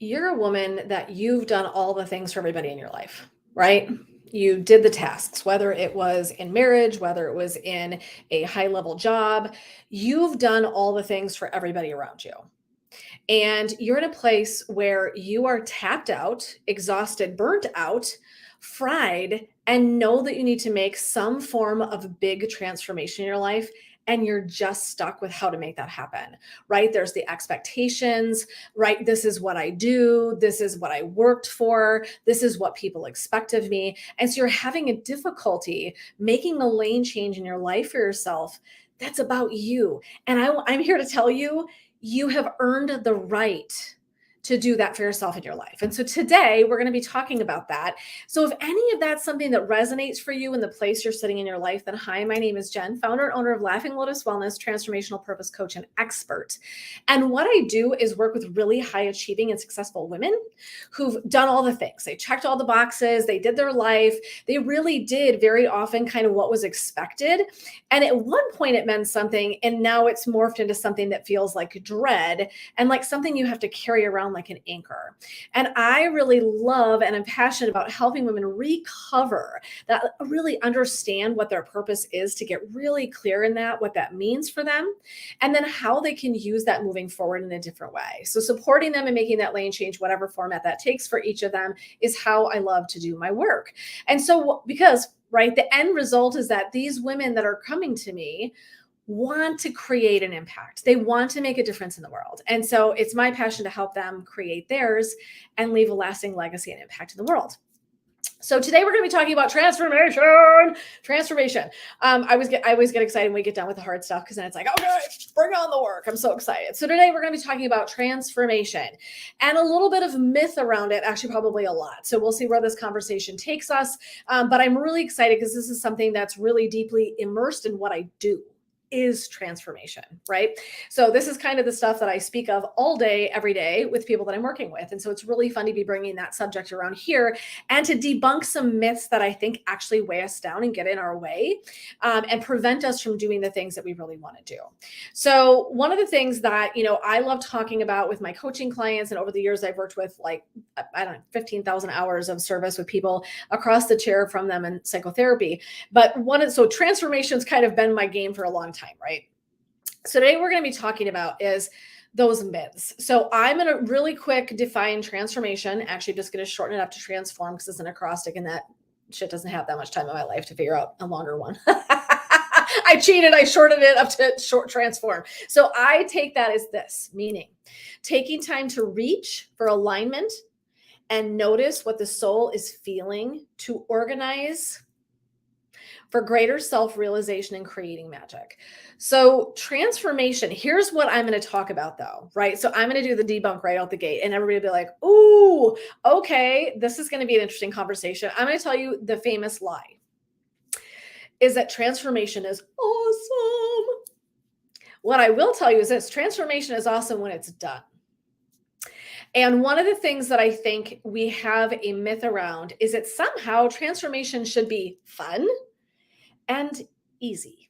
You're a woman that you've done all the things for everybody in your life, right? You did the tasks, whether it was in marriage, whether it was in a high level job, you've done all the things for everybody around you. And you're in a place where you are tapped out, exhausted, burnt out, fried, and know that you need to make some form of big transformation in your life. And you're just stuck with how to make that happen, right? There's the expectations, right? This is what I do. This is what I worked for. This is what people expect of me. And so you're having a difficulty making a lane change in your life for yourself. That's about you. And I'm here to tell you, you have earned the right to do that for yourself in your life. And so today we're going to be talking about that. So if any of that's something that resonates for you in the place you're sitting in your life, then hi, my name is Jen, founder and owner of Laughing Lotus Wellness, transformational purpose coach and expert. And what I do is work with really high achieving and successful women who've done all the things. They checked all the boxes, they did their life. They really did very often kind of what was expected. And at one point it meant something, and now it's morphed into something that feels like dread and like something you have to carry around like an anchor. And I really love and I'm passionate about helping women recover that, really understand what their purpose is, to get really clear in that, what that means for them, and then how they can use that moving forward in a different way. So supporting them and making that lane change, whatever format that takes for each of them, is how I love to do my work. And so because right, the end result is that these women that are coming to me want to create an impact. They want to make a difference in the world. And so it's my passion to help them create theirs and leave a lasting legacy and impact in the world. So today we're going to be talking about transformation. I always get excited when we get done with the hard stuff, because then it's like, okay, bring on the work. I'm so excited. So today we're going to be talking about transformation and a little bit of myth around it, actually probably a lot. So we'll see where this conversation takes us. But I'm really excited because this is something that's really deeply immersed in what I do, is transformation, right? So this is kind of the stuff that I speak of all day, every day with people that I'm working with. And so it's really fun to be bringing that subject around here and to debunk some myths that I think actually weigh us down and get in our way, and prevent us from doing the things that we really want to do. So one of the things that, I love talking about with my coaching clients, and over the years I've worked with like, I don't know, 15,000 hours of service with people across the chair from them in psychotherapy. But so transformation's kind of been my game for a long time, right? So today we're going to be talking about is those myths. So I'm going to really quick define transformation. Actually, just going to shorten it up to transform because it's an acrostic, and that shit doesn't have that much time in my life to figure out a longer one. I cheated. I shortened it up to short transform. So I take that as this, meaning taking time to reach for alignment and notice what the soul is feeling to organize for greater self-realization and creating magic. So transformation, here's what I'm going to talk about though, right? So I'm going to do the debunk right out the gate, and everybody will be like, ooh, okay, this is going to be an interesting conversation. I'm going to tell you the famous lie is that transformation is awesome. What I will tell you is this: transformation is awesome when it's done. And one of the things that I think we have a myth around is that somehow transformation should be fun and easy.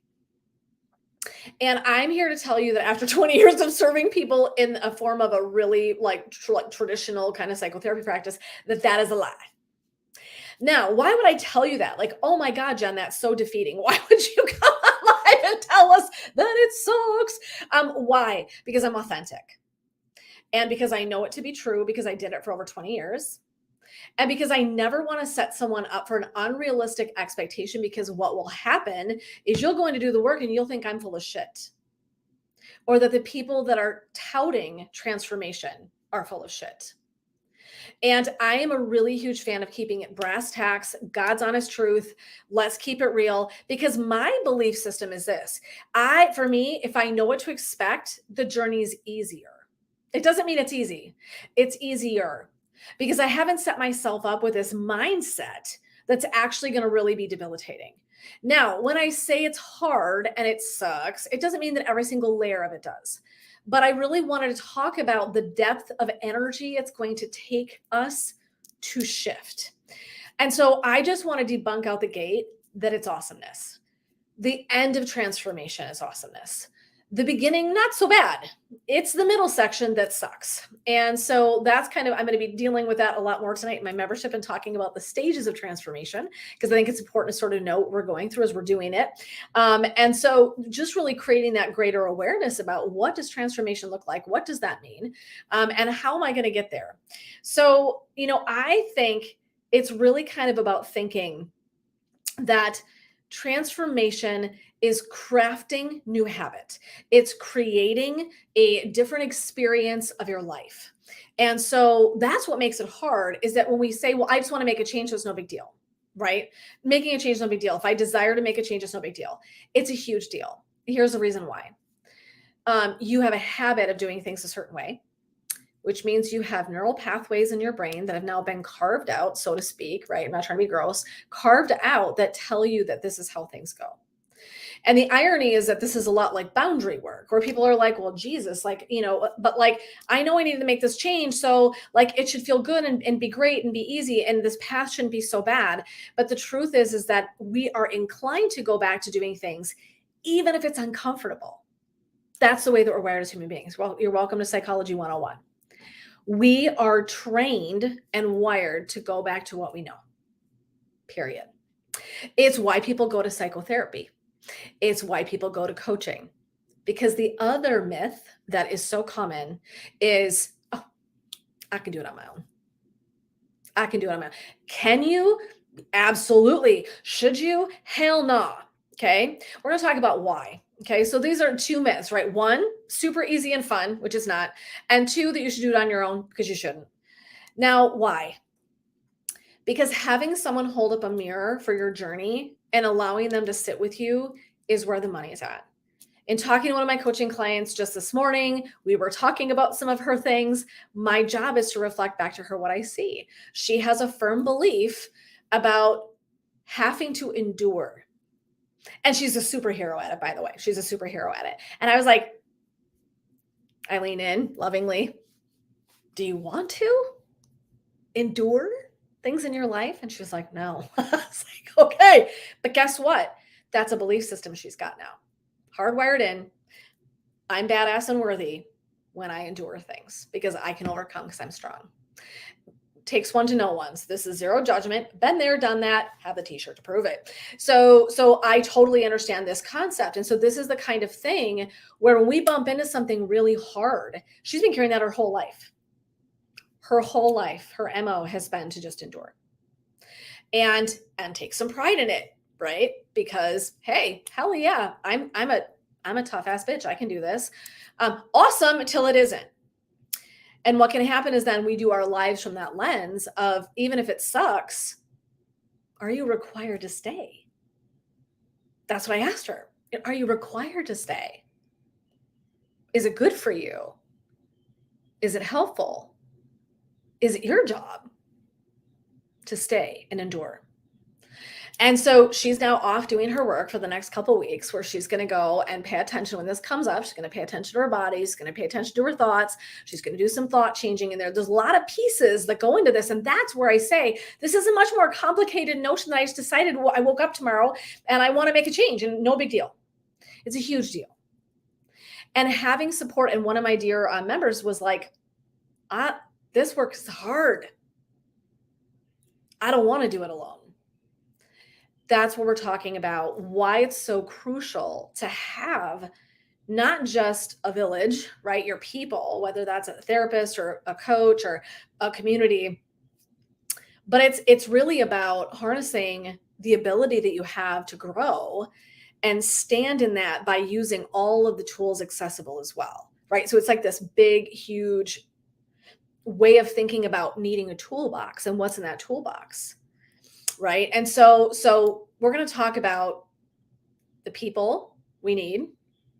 And I'm here to tell you that after 20 years of serving people in a form of a really like traditional kind of psychotherapy practice, that is a lie. Now, why would I tell you that? Like, oh my God, Jen, that's so defeating. Why would you come on live and tell us that it sucks? Why? Because I'm authentic. And because I know it to be true, because I did it for over 20 years. And because I never want to set someone up for an unrealistic expectation, because what will happen is you'll go in to do the work and you'll think I'm full of shit. Or that the people that are touting transformation are full of shit. And I am a really huge fan of keeping it brass tacks, God's honest truth. Let's keep it real, because my belief system is this. For me, if I know what to expect, the journey is easier. It doesn't mean it's easy. It's easier. Because I haven't set myself up with this mindset that's actually going to really be debilitating. Now, when I say it's hard and it sucks, it doesn't mean that every single layer of it does. But I really wanted to talk about the depth of energy it's going to take us to shift. And so I just want to debunk out the gate that it's awesomeness. The end of transformation is awesomeness. The beginning, not so bad. It's the middle section that sucks. And so that's kind of, I'm going to be dealing with that a lot more tonight in my membership and talking about the stages of transformation, because I think it's important to sort of know what we're going through as we're doing it. And so just really creating that greater awareness about what does transformation look like? What does that mean? And how am I going to get there? So, I think it's really kind of about thinking that transformation is crafting new habit. It's creating a different experience of your life. And so that's what makes it hard, is that when we say, well, I just want to make a change, so it's no big deal, right? Making a change is no big deal. If I desire to make a change, it's no big deal. It's a huge deal. Here's the reason why. You have a habit of doing things a certain way, which means you have neural pathways in your brain that have now been carved out, so to speak, right? I'm not trying to be gross, carved out that tell you that this is how things go. And the irony is that this is a lot like boundary work, where people are like, well, Jesus, but I know I need to make this change. So it should feel good and be great and be easy. And this path shouldn't be so bad. But the truth is that we are inclined to go back to doing things, even if it's uncomfortable. That's the way that we're wired as human beings. Well, you're welcome to Psychology 101. We are trained and wired to go back to what we know, period. It's why people go to psychotherapy. It's why people go to coaching, because the other myth that is so common is, oh, I can do it on my own. I can do it on my own. Can you? Absolutely. Should you? Hell no. Okay. We're going to talk about why. Okay. So these are two myths, right? One, super easy and fun, which is not. And two, that you should do it on your own, because you shouldn't. Now, why? Because having someone hold up a mirror for your journey and allowing them to sit with you is where the money is at. In talking to one of my coaching clients just this morning, we were talking about some of her things. My job is to reflect back to her what I see. She has a firm belief about having to endure. And she's a superhero at it, by the way. She's a superhero at it. And I was like, I lean in lovingly. Do you want to endure things in your life? And she was like, no. I was like, okay. But guess what? That's a belief system she's got now. Hardwired in. I'm badass and worthy when I endure things, because I can overcome, because I'm strong. Takes one to know one. So this is zero judgment. Been there, done that, have the t-shirt to prove it. So I totally understand this concept. And so this is the kind of thing where when we bump into something really hard, she's been carrying that her whole life. Her whole life, her MO has been to just endure and take some pride in it, right? Because, hey, hell yeah, I'm a tough ass bitch. I can do this. Awesome until it isn't. And what can happen is then we do our lives from that lens of, even if it sucks, are you required to stay? That's what I asked her. Are you required to stay? Is it good for you? Is it helpful? Is it your job to stay and endure? And so she's now off doing her work for the next couple of weeks, where she's going to go and pay attention when this comes up. She's going to pay attention to her body. She's going to pay attention to her thoughts. She's going to do some thought changing in there. There's a lot of pieces that go into this. And that's where I say, this is a much more complicated notion that I just decided, well, I woke up tomorrow and I want to make a change, and no big deal. It's a huge deal. And having support. And one of my dear members was like, this work is hard. I don't want to do it alone. That's what we're talking about, why it's so crucial to have not just a village, right? Your people, whether that's a therapist or a coach or a community, but it's really about harnessing the ability that you have to grow and stand in that by using all of the tools accessible as well, right? So it's like this big, huge way of thinking about needing a toolbox and what's in that toolbox. Right. And so we're going to talk about the people we need.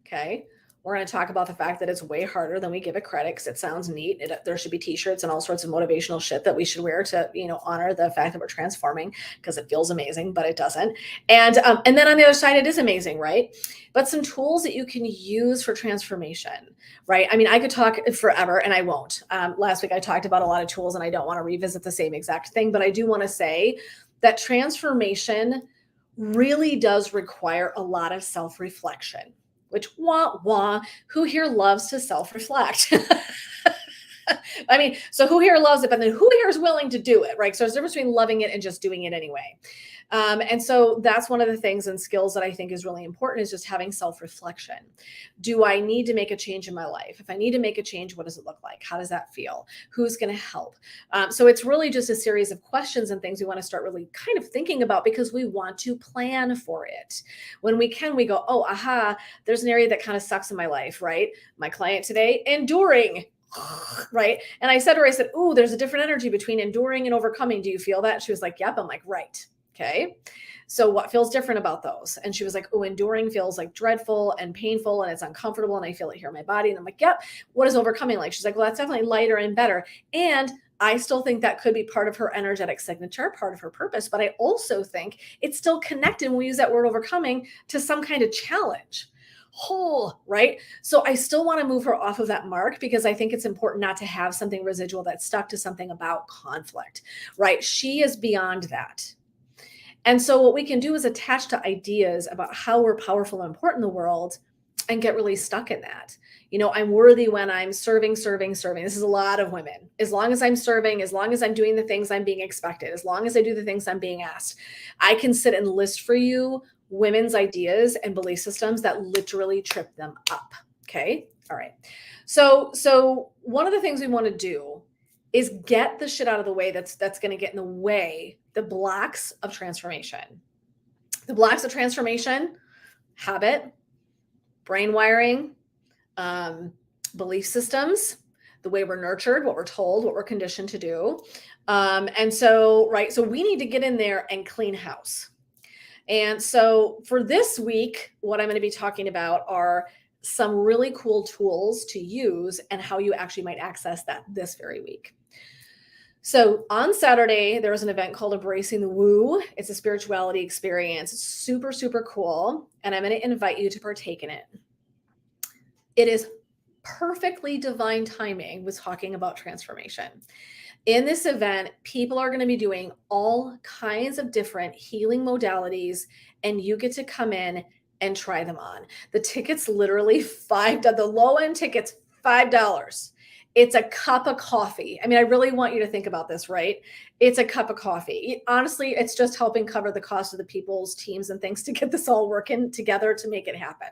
Okay. We're going to talk about the fact that it's way harder than we give it credit, because it sounds neat. There should be t-shirts and all sorts of motivational shit that we should wear to, honor the fact that we're transforming, because it feels amazing, but it doesn't. And then on the other side, it is amazing. Right. But some tools that you can use for transformation. Right. I mean, I could talk forever, and I won't. Last week I talked about a lot of tools, and I don't want to revisit the same exact thing, but I do want to say that transformation really does require a lot of self-reflection, which wah wah, who here loves to self-reflect? I mean, so who here loves it, but then who here is willing to do it, right? So there's a difference between loving it and just doing it anyway. And so that's one of the things and skills that I think is really important is just having self-reflection. Do I need to make a change in my life? If I need to make a change, what does it look like? How does that feel? Who's going to help? So it's really just a series of questions and things we want to start really kind of thinking about because we want to plan for it. When we can, we go, oh, aha, there's an area that kind of sucks in my life, right? My client today, enduring. Right. And I said to her, I said, ooh, there's a different energy between enduring and overcoming. Do you feel that? She was like, yep. I'm like, right. Okay. So what feels different about those? And she was like, oh, enduring feels like dreadful and painful and it's uncomfortable. And I feel it here in my body. And I'm like, yep. What is overcoming like? She's like, well, that's definitely lighter and better. And I still think that could be part of her energetic signature, part of her purpose. But I also think it's still connected when we use that word overcoming to some kind of challenge. Whole, right? So I still want to move her off of that mark because I think it's important not to have something residual that's stuck to something about conflict, right? She is beyond that. And so what we can do is attach to ideas about how we're powerful and important in the world and get really stuck in that. You know, I'm worthy when I'm serving. This is a lot of women. As long as I'm serving, as long as I'm doing the things I'm being expected, as long as I do the things I'm being asked, I can sit and list for you women's ideas and belief systems that literally trip them up. Okay. All right. So one of the things we want to do is get the shit out of the way that's going to get in the way, the blocks of transformation. The blocks of transformation: habit, brain wiring, belief systems, the way we're nurtured, what we're told, what we're conditioned to do. And so, right. So we need to get in there and clean house. And so for this week, what I'm going to be talking about are some really cool tools to use and how you actually might access that this very week. So on Saturday, there was an event called Embracing the Woo. It's a spirituality experience. It's super, super cool. And I'm going to invite you to partake in it. It is perfectly divine timing with talking about transformation. In this event, people are going to be doing all kinds of different healing modalities, and you get to come in and try them on. The ticket's literally $5. The low end ticket's $5. It's a cup of coffee. I mean, I really want you to think about this, right? It's a cup of coffee. Honestly, it's just helping cover the cost of the people's teams and things to get this all working together to make it happen.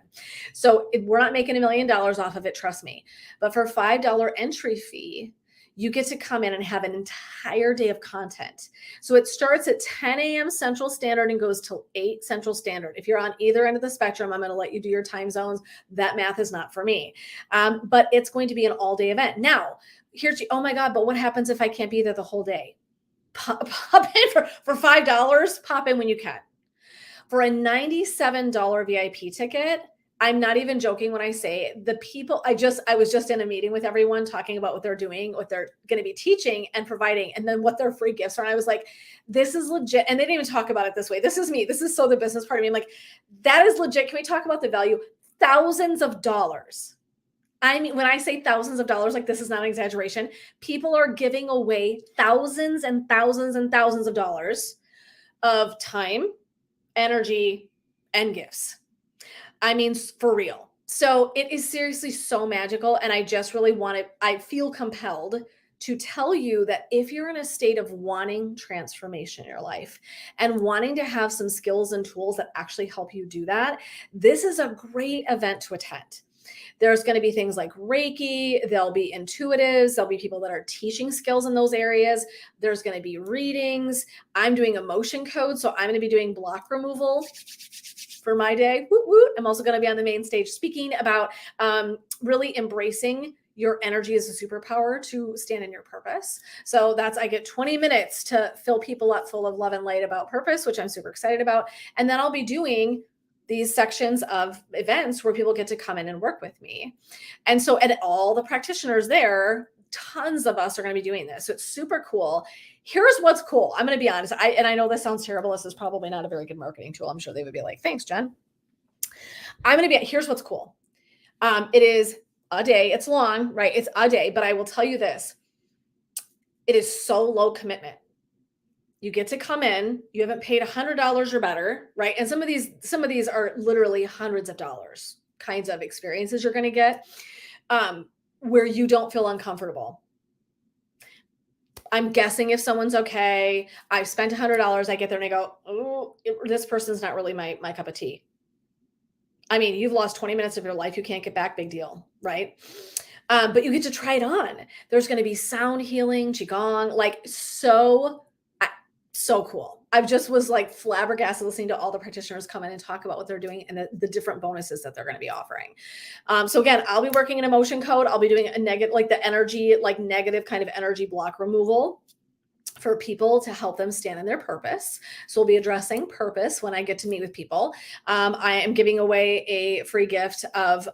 So we're not making $1 million off of it, trust me. But for $5 entry fee, you get to come in and have an entire day of content. So it starts at 10 a.m. Central Standard and goes till 8 Central Standard. If you're on either end of the spectrum, I'm going to let you do your time zones. That math is not for me. But it's going to be an all-day event. Now, oh my God, but what happens if I can't be there the whole day? Pop in for $5, pop in when you can. For a $97 VIP ticket, I'm not even joking when I say the people, I was just in a meeting with everyone talking about what they're doing, what they're going to be teaching and providing, and then what their free gifts are. And I was like, this is legit. And they didn't even talk about it this way. This is me. This is so the business part of me. I'm like, that is legit. Can we talk about the value? Thousands of dollars. I mean, when I say thousands of dollars, like this is not an exaggeration. People are giving away thousands and thousands and thousands of dollars of time, energy, and gifts. I mean, for real. So it is seriously so magical. And I just really I feel compelled to tell you that if you're in a state of wanting transformation in your life and wanting to have some skills and tools that actually help you do that, this is a great event to attend. There's going to be things like Reiki. There'll be intuitives. There'll be people that are teaching skills in those areas. There's going to be readings. I'm doing emotion code. So I'm going to be doing block removal for my day. Woot, woot. I'm also going to be on the main stage speaking about really embracing your energy as a superpower to stand in your purpose. So I get 20 minutes to fill people up full of love and light about purpose, which I'm super excited about. And then I'll be doing these sections of events where people get to come in and work with me. And so, and all the practitioners there, tons of us are going to be doing this. So it's super cool. Here's what's cool. I'm going to be honest. I know this sounds terrible. This is probably not a very good marketing tool. I'm sure they would be like, thanks, Jen. Here's what's cool. It is a day. It's long, right? It's a day, but I will tell you this. It is so low commitment. You get to come in, you haven't paid $100 or better, right? And some of these are literally hundreds of dollars. kinds of experiences you're going to get where you don't feel uncomfortable. I'm guessing if someone's okay, I've spent $100, I get there and I go, oh, this person's not really my cup of tea. I mean, you've lost 20 minutes of your life you can't get back, big deal, right? But you get to try it on. There's going to be sound healing, qigong, like so cool. I just was like flabbergasted listening to all the practitioners come in and talk about what they're doing and the different bonuses that they're going to be offering. So again, I'll be working in emotion code. I'll be doing a negative, like the energy, like negative kind of energy block removal for people to help them stand in their purpose. So we'll be addressing purpose when I get to meet with people. I am giving away a free gift of,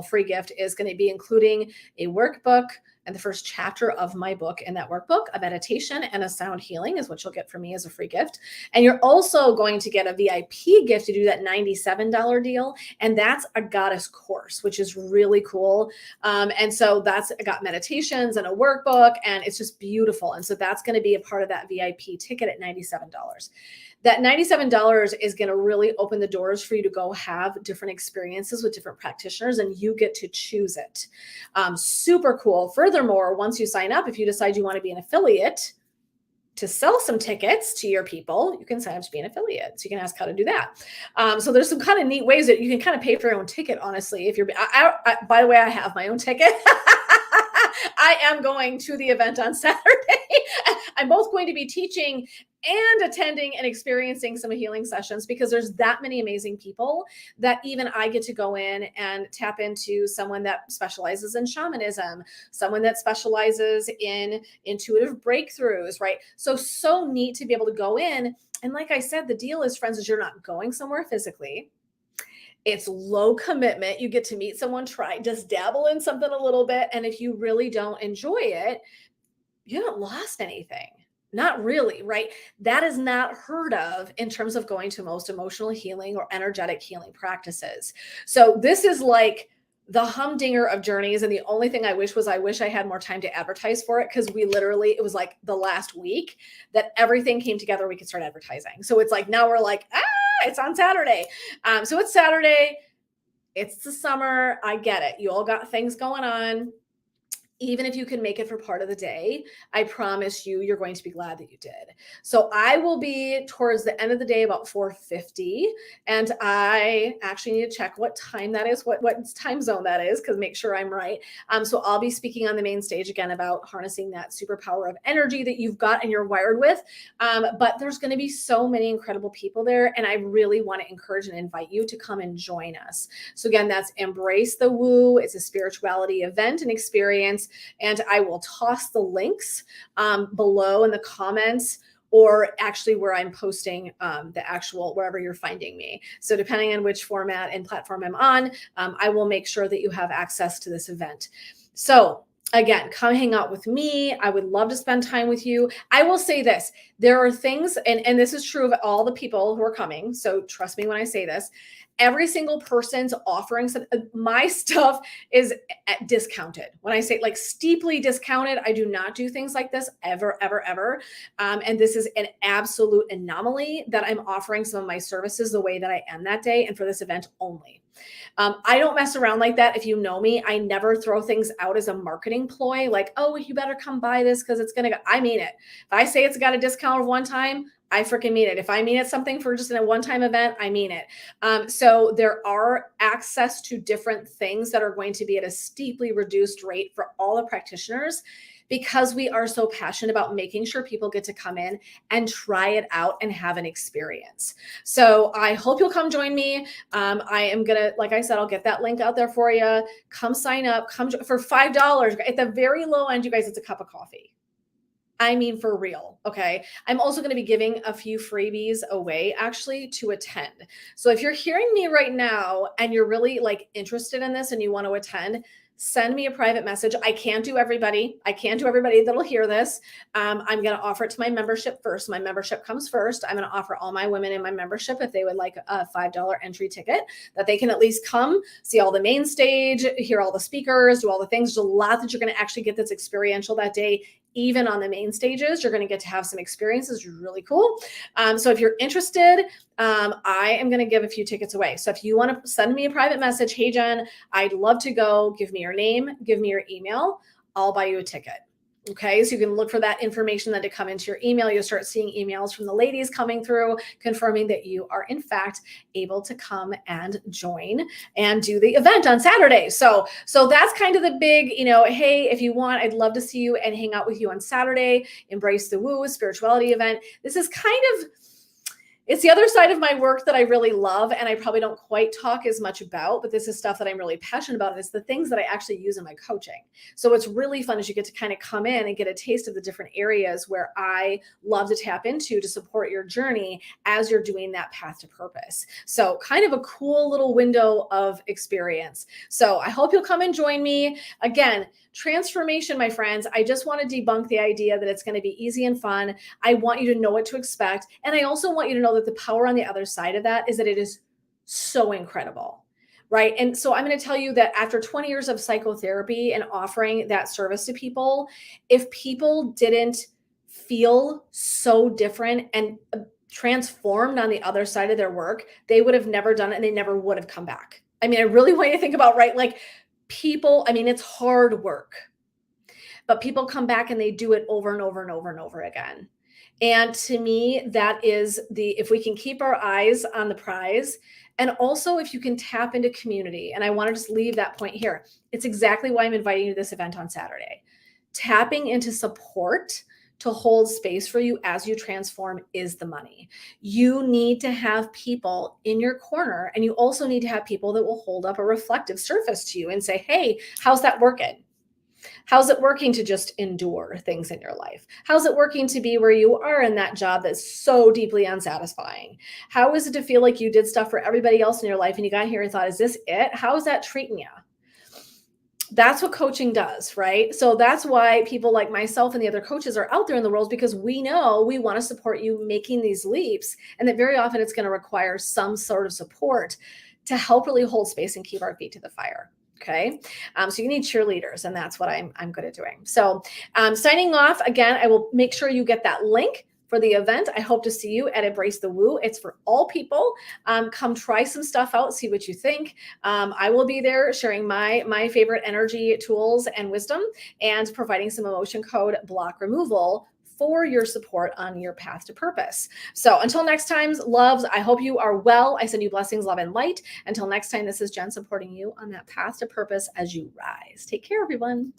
free gift is going to be including a workbook and the first chapter of my book. In that workbook, a meditation and a sound healing is what you'll get from me as a free gift. And you're also going to get a VIP gift to do that $97 deal. And that's a goddess course, which is really cool. And so that's got meditations and a workbook, and it's just beautiful. And so that's going to be a part of that VIP ticket at $97. That $97 is going to really open the doors for you to go have different experiences with different practitioners, and you get to choose it. Super cool. Furthermore, once you sign up, if you decide you want to be an affiliate to sell some tickets to your people, you can sign up to be an affiliate. So you can ask how to do that. So there's some kind of neat ways that you can kind of pay for your own ticket, honestly. If you're, by the way, I have my own ticket. I am going to the event on Saturday. I'm both going to be teaching and attending and experiencing some healing sessions because there's that many amazing people that even I get to go in and tap into. Someone that specializes in shamanism, someone that specializes in intuitive breakthroughs, right? So neat to be able to go in. And like I said, the deal is, friends, is you're not going somewhere physically. It's low commitment. You get to meet someone, just dabble in something a little bit. And if you really don't enjoy it, you haven't lost anything. Not really, right? That is not heard of in terms of going to most emotional healing or energetic healing practices. So this is like the humdinger of journeys. And the only thing I wish I had more time to advertise for it, because it was like the last week that everything came together. We could start advertising. So it's like, now we're like, it's on Saturday. So it's Saturday. It's the summer. I get it. You all got things going on. Even if you can make it for part of the day, I promise you're going to be glad that you did. So I will be towards the end of the day about 4:50, and I actually need to check what time that is, what time zone that is, because make sure I'm right. So I'll be speaking on the main stage again about harnessing that superpower of energy that you've got and you're wired with. But there's going to be so many incredible people there, and I really want to encourage and invite you to come and join us. So again, that's Embrace the Woo. It's a spirituality event and experience. And I will toss the links below in the comments, or actually where I'm posting the actual, wherever you're finding me. So depending on which format and platform I'm on, I will make sure that you have access to this event. So again, come hang out with me. I would love to spend time with you. I will say this, there are things, and this is true of all the people who are coming, so trust me when I say this, every single person's offering some, my stuff is discounted. When I say like steeply discounted, I do not do things like this ever, ever, ever. And this is an absolute anomaly that I'm offering some of my services the way that I am that day and for this event only. I don't mess around like that. If you know me, I never throw things out as a marketing ploy, like, oh, you better come buy this because it's going to go. I mean it. If I say it's got a discount of one time, I freaking mean it. If I mean it's something for just a one-time event, I mean it. So there are access to different things that are going to be at a steeply reduced rate for all the practitioners, because we are so passionate about making sure people get to come in and try it out and have an experience. So I hope you'll come join me. I am going to, like I said, I'll get that link out there for you. Come sign up, come for $5. At the very low end, you guys, it's a cup of coffee. I mean, for real. Okay. I'm also going to be giving a few freebies away actually to attend. So if you're hearing me right now and you're really like interested in this and you want to attend, send me a private message. I can't do everybody. That'll hear this. I'm going to offer it to my membership first. My membership comes first. I'm going to offer all my women in my membership, if they would like a $5 entry ticket, that they can at least come see all the main stage, hear all the speakers, do all the things. There's a lot that you're going to actually get that's experiential that day even on the main stages. You're going to get to have some experiences, really cool. So if you're interested, I am going to give a few tickets away. So if you want to send me a private message, hey Jen, I'd love to go, give me your name, give me your email, I'll buy you a ticket. Okay, so you can look for that information then to come into your email. You'll start seeing emails from the ladies coming through confirming that you are in fact able to come and join and do the event on Saturday. So that's kind of the big, hey, if you want, I'd love to see you and hang out with you on Saturday. Embrace the Woo spirituality event. This is kind of, it's the other side of my work that I really love, and I probably don't quite talk as much about, but this is stuff that I'm really passionate about. And it's the things that I actually use in my coaching. So what's really fun is you get to kind of come in and get a taste of the different areas where I love to tap into to support your journey as you're doing that path to purpose. So kind of a cool little window of experience. So I hope you'll come and join me. Again, transformation, my friends. I just want to debunk the idea that it's going to be easy and fun. I want you to know what to expect. And I also want you to know that the power on the other side of that is that it is so incredible, right? And so I'm going to tell you that after 20 years of psychotherapy and offering that service to people, if people didn't feel so different and transformed on the other side of their work, they would have never done it and they never would have come back. I mean, I really want you to think about, right? Like, people, I mean, it's hard work, but people come back and they do it over and over and over and over again. And to me, that is if we can keep our eyes on the prize, and also if you can tap into community. And I want to just leave that point here. It's exactly why I'm inviting you to this event on Saturday. Tapping into support to hold space for you as you transform is the money. You need to have people in your corner, and you also need to have people that will hold up a reflective surface to you and say, hey, how's that working? How's it working to just endure things in your life? How's it working to be where you are in that job that's so deeply unsatisfying? How is it to feel like you did stuff for everybody else in your life and you got here and thought, is this it? How is that treating you? That's what coaching does, right? So that's why people like myself and the other coaches are out there in the world, because we know we want to support you making these leaps, and that very often it's going to require some sort of support to help really hold space and keep our feet to the fire. Okay. So you need cheerleaders, and that's what I'm good at doing. So signing off again, I will make sure you get that link for the event. I hope to see you at Embrace the Woo. It's for all people. Come try some stuff out, see what you think. I will be there sharing my favorite energy tools and wisdom, and providing some emotion code block removal for your support on your path to purpose. So until next time, loves, I hope you are well. I send you blessings, love, and light. Until next time, this is Jen supporting you on that path to purpose as you rise. Take care, everyone.